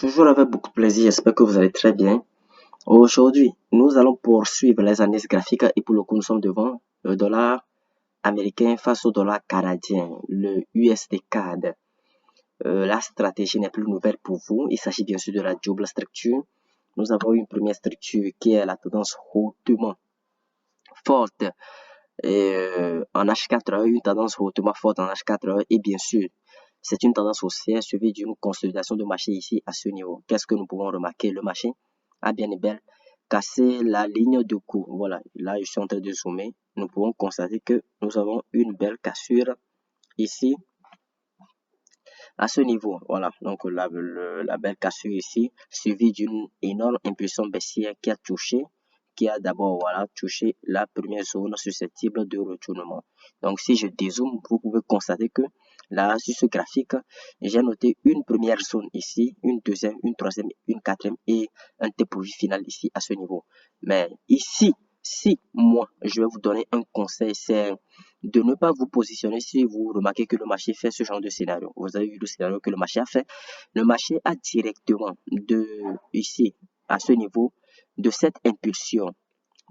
Toujours avec beaucoup de plaisir, j'espère que vous allez très bien. Aujourd'hui, nous allons poursuivre les analyses graphiques et pour le coup, nous sommes devant le dollar américain face au dollar canadien, le USD CAD. La stratégie n'est plus nouvelle pour vous. Il s'agit bien sûr de la double structure. Nous avons une première structure qui est la tendance hautement forte en H4, une tendance hautement forte en H4 et bien sûr, c'est une tendance haussière suivie d'une consolidation de marché ici à ce niveau. Qu'est-ce que nous pouvons remarquer? Le marché a bien et bien cassé la ligne de cours. Voilà, là je suis en train de zoomer. Nous pouvons constater que nous avons une belle cassure ici à ce niveau. Voilà, donc la belle cassure ici suivie d'une énorme impulsion baissière qui a d'abord touché la première zone susceptible de retournement. Donc si je dézoome, vous pouvez constater que là sur ce graphique, j'ai noté une première zone ici, une deuxième, une troisième, une quatrième et un dépôt final ici à ce niveau. Mais ici, si moi je vais vous donner un conseil, c'est de ne pas vous positionner si vous remarquez que le marché fait ce genre de scénario. Vous avez vu le scénario que le marché a fait. Le marché a directement de ici à ce niveau de cette impulsion.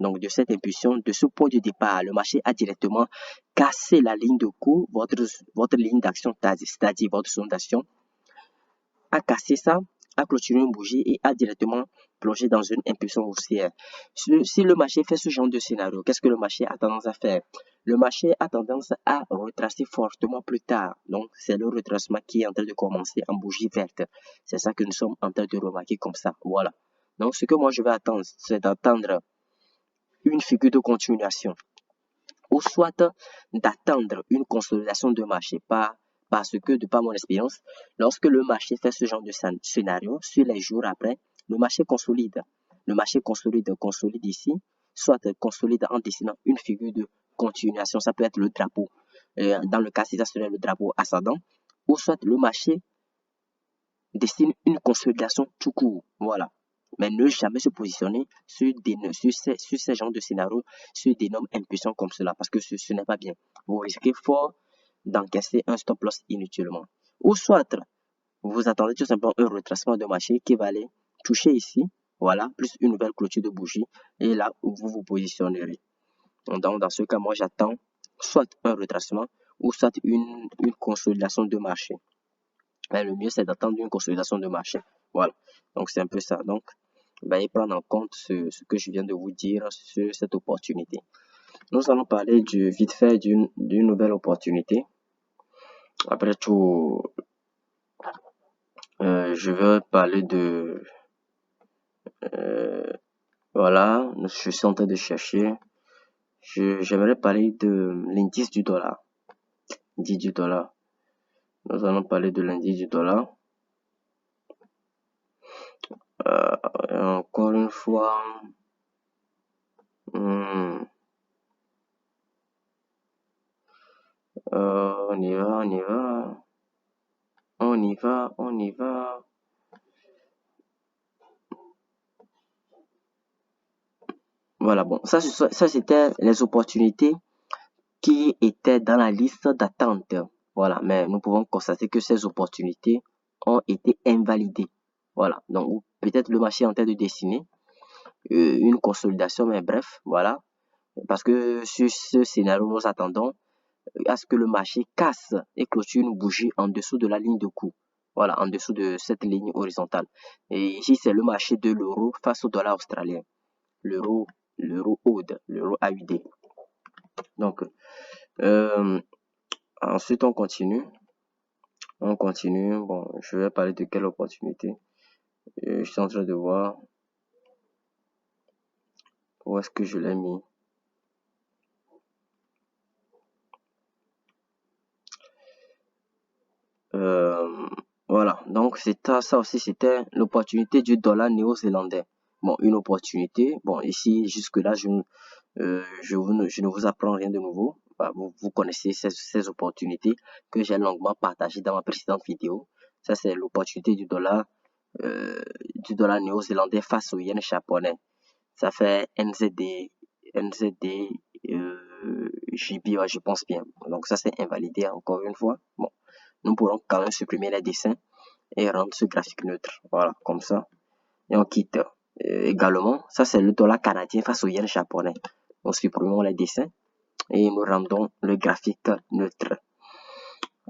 Donc de cette impulsion, de ce point de départ, le marché a directement cassé la ligne de cours, votre ligne d'action, c'est-à-dire votre zone d'action, a cassé ça, a clôturé une bougie et a directement plongé dans une impulsion haussière. Si le marché fait ce genre de scénario, qu'est-ce que le marché a tendance à faire? Le marché a tendance à retracer fortement plus tard. Donc, c'est le retracement qui est en train de commencer en bougie verte. C'est ça que nous sommes en train de remarquer comme ça. Voilà. Donc, ce que moi je vais attendre, c'est d'attendre une figure de continuation ou soit d'attendre une consolidation de marché parce que, de par mon expérience, lorsque le marché fait ce genre de scénario, sur les jours après, le marché consolide. Le marché consolide ici, soit consolide en dessinant une figure de continuation, ça peut être le drapeau. Dans le cas, ça serait le drapeau ascendant, ou soit le marché dessine une consolidation tout court. Voilà. Mais ne jamais se positionner sur ces genres de scénarios, sur des normes impuissants comme cela, parce que ce n'est pas bien. Vous risquez fort d'encaisser un stop loss inutilement. Ou soit, vous attendez tout simplement un retracement de marché qui va aller toucher ici, voilà, plus une nouvelle clôture de bougie, et là où vous vous positionnerez. Donc, dans ce cas, moi, j'attends soit un retracement, ou soit une consolidation de marché. Mais le mieux, c'est d'attendre une consolidation de marché. Voilà. Donc, c'est un peu ça. Donc, veuillez prendre en compte ce que je viens de vous dire sur cette opportunité. Nous allons parler vite fait d'une nouvelle opportunité. Après tout, je vais parler de... voilà, je suis en train de chercher. J'aimerais parler de l'indice du dollar. L'indice du dollar. Nous allons parler de l'indice du dollar. Encore une fois... on y va, on y va. On y va, on y va. Voilà, bon, ça c'était les opportunités qui étaient dans la liste d'attente. Voilà, mais nous pouvons constater que ces opportunités ont été invalidées. Voilà, donc peut-être le marché est en train de dessiner une consolidation, mais bref, voilà. Parce que sur ce scénario, nous attendons à ce que le marché casse et clôture une bougie en dessous de la ligne de coût. Voilà, en dessous de cette ligne horizontale. Et ici, c'est le marché de l'euro face au dollar australien. L'euro AUD, l'euro AUD. Donc, ensuite, on continue. Bon, je vais parler de quelle opportunité. Je suis en train de voir où est-ce que je l'ai mis. Voilà, donc ça aussi, c'était l'opportunité du dollar néo-zélandais. Bon, une opportunité. Bon, ici, jusque-là, je ne vous apprends rien de nouveau. Bah, vous connaissez ces opportunités que j'ai longuement partagées dans ma précédente vidéo. Ça, c'est l'opportunité du dollar néo-zélandais face au yen japonais. Ça fait NZD, JB, ouais, je pense bien. Donc ça, c'est invalidé encore une fois. Bon, nous pourrons quand même supprimer les dessins. et rendre ce graphique neutre. Voilà, comme ça. Et on quitte. Également, ça c'est le dollar canadien face au yen japonais. Nous supprimons les dessins et nous rendons le graphique neutre.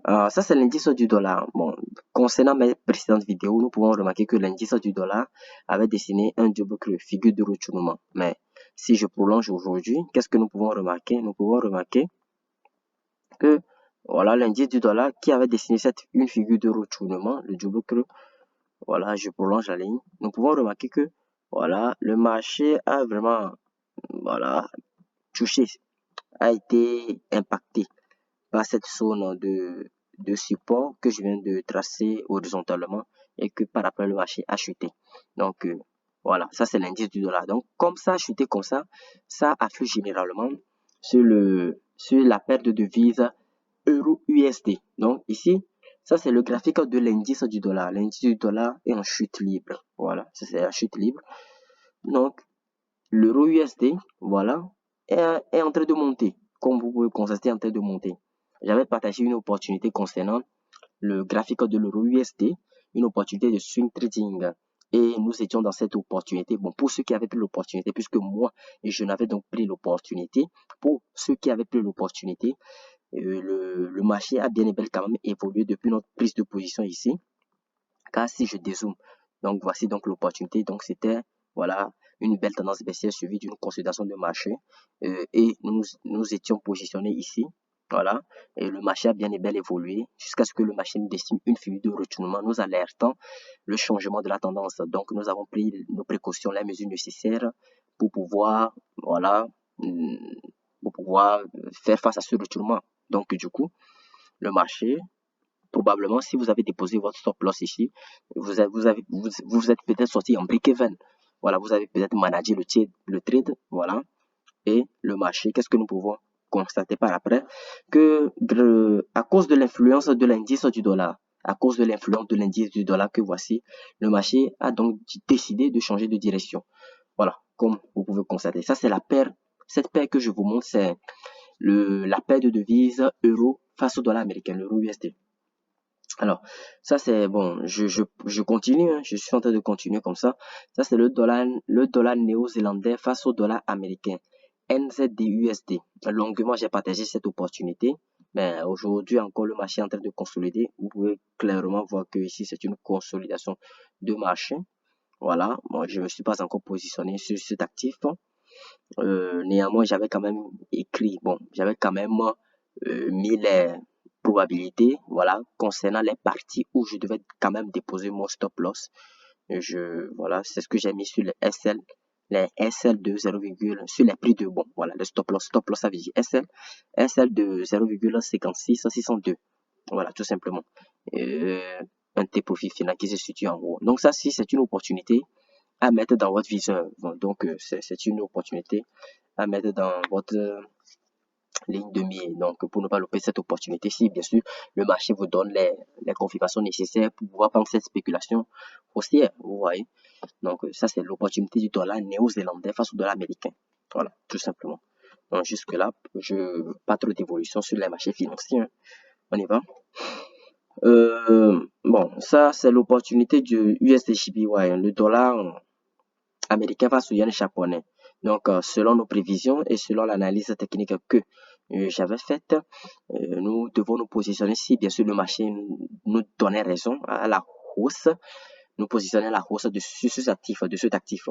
Ça, c'est l'indice du dollar. Bon, concernant mes précédentes vidéos, nous pouvons remarquer que l'indice du dollar avait dessiné un double creux, figure de retournement. Mais si je prolonge aujourd'hui, qu'est-ce que nous pouvons remarquer? Nous pouvons remarquer que voilà l'indice du dollar qui avait dessiné une figure de retournement, le double creux. Voilà, je prolonge la ligne. Nous pouvons remarquer que voilà, le marché a vraiment voilà touché, a été impacté par cette zone de support que je viens de tracer horizontalement et que par après le marché a chuté. Donc voilà, ça c'est l'indice du dollar. Donc comme ça a chuté comme ça afflue généralement sur la perte de devise euro-USD. Donc ici, ça c'est le graphique de l'indice du dollar. L'indice du dollar est en chute libre. Voilà, ça c'est la chute libre. Donc l'euro-USD, voilà, est en train de monter. Comme vous pouvez constater, en train de monter. J'avais partagé une opportunité concernant le graphique de l'euro-USD, une opportunité de swing trading. Et nous étions dans cette opportunité. Bon, pour ceux qui avaient pris l'opportunité, puisque moi, je n'avais donc pris l'opportunité. Pour ceux qui avaient pris l'opportunité, le marché a bien et bien quand même évolué depuis notre prise de position ici. Car si je dézoome, donc voici donc l'opportunité. Donc c'était voilà une belle tendance baissière suivie d'une consolidation de marché et nous étions positionnés ici. Voilà, et le marché a bien et bien évolué jusqu'à ce que le marché nous dessine une figure de retournement, nous alertant le changement de la tendance. Donc nous avons pris nos précautions, les mesures nécessaires pour pouvoir voilà pour pouvoir faire face à ce retournement. Donc du coup, le marché probablement, si vous avez déposé votre stop loss ici, vous êtes peut-être sorti en break-even. Voilà, vous avez peut-être managé le trade, voilà. Et le marché, qu'est-ce que nous pouvons constater par après? Que à cause de l'influence de l'indice du dollar, à cause de l'influence de l'indice du dollar que voici, le marché a donc décidé de changer de direction. Voilà, comme vous pouvez constater. Ça, c'est la paire. Cette paire que je vous montre, c'est la paire de devises euro face au dollar américain, l'euro USD. Alors, ça c'est bon, je continue, hein, je suis en train de continuer comme ça. Ça c'est le dollar néo-zélandais face au dollar américain, NZD-USD. Longuement, j'ai partagé cette opportunité, mais aujourd'hui encore le marché est en train de consolider. Vous pouvez clairement voir que ici c'est une consolidation de marché. Voilà, moi je ne me suis pas encore positionné sur cet actif. Néanmoins, j'avais quand même écrit, bon, j'avais quand même mis les probabilités, voilà, concernant les parties où je devais quand même déposer mon stop loss. Voilà, c'est ce que j'ai mis sur les SL de 0, sur les prix de bon, voilà, le stop loss ça veut dire SL de 0,56 voilà, tout simplement. Un T profit final qui se situe en haut. Donc ça, si c'est une opportunité à mettre dans votre viseur. Donc, c'est une opportunité à mettre dans votre ligne de mire. Donc, pour ne pas louper cette opportunité, si bien sûr le marché vous donne les confirmations nécessaires pour pouvoir prendre cette spéculation haussière, vous voyez. Donc, ça, c'est l'opportunité du dollar néo-zélandais face au dollar américain. Voilà, tout simplement. Donc, jusque-là, je pas trop d'évolution sur les marchés financiers. Hein. On y va. Bon, ça, c'est l'opportunité du USDJPY, le dollar américain face au yen japonais. Donc, selon nos prévisions et selon l'analyse technique que j'avais faite, nous devons nous positionner si bien sûr le marché nous donnait raison à la hausse, nous positionner à la hausse de cet actif.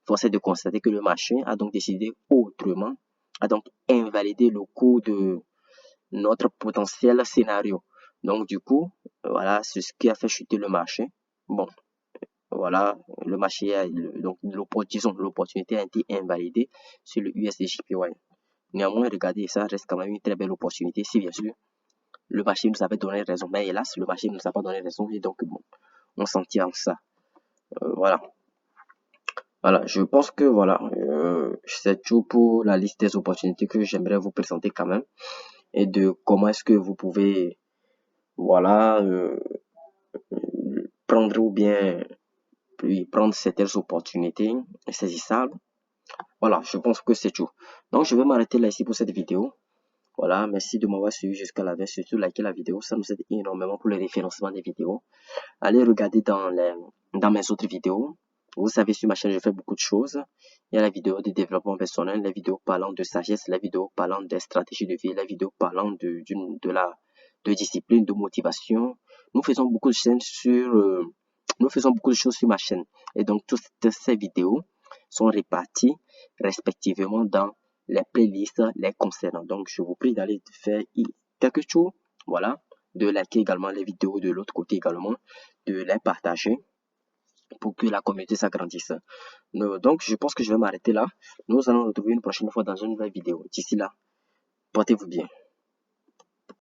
Force est de constater que le marché a donc décidé autrement, a donc invalidé le cours de notre potentiel scénario. Donc, du coup, voilà, c'est ce qui a fait chuter le marché. Bon, voilà, le marché donc l'opportunité a été invalidée sur le USDJPY. Néanmoins, regardez, ça reste quand même une très belle opportunité si bien sûr le marché nous avait donné raison. Mais hélas, le marché ne nous a pas donné raison et donc bon, on s'en tient à ça. Voilà. Voilà, je pense que voilà, c'est tout pour la liste des opportunités que j'aimerais vous présenter quand même et de comment est-ce que vous pouvez voilà prendre ou bien prendre certaines opportunités saisissables. Voilà, je pense que c'est tout. Donc, je vais m'arrêter là ici pour cette vidéo. Voilà, merci de m'avoir suivi jusqu'à la fin. Surtout likez la vidéo, ça nous aide énormément pour le référencement des vidéos. Allez regarder dans mes autres vidéos. Vous savez, sur ma chaîne, je fais beaucoup de choses. Il y a la vidéo de développement personnel, les vidéos parlant de sagesse, les vidéos parlant des stratégies de vie, les vidéos parlant de discipline, de motivation. Nous faisons beaucoup de chaînes nous faisons beaucoup de choses sur ma chaîne. Et donc, toutes ces vidéos sont réparties respectivement dans les playlists les concernant. Donc, je vous prie d'aller faire quelques tours. Voilà. De liker également les vidéos de l'autre côté également, de les partager pour que la communauté s'agrandisse. Donc, je pense que je vais m'arrêter là. Nous allons nous retrouver une prochaine fois dans une nouvelle vidéo. D'ici là, portez-vous bien.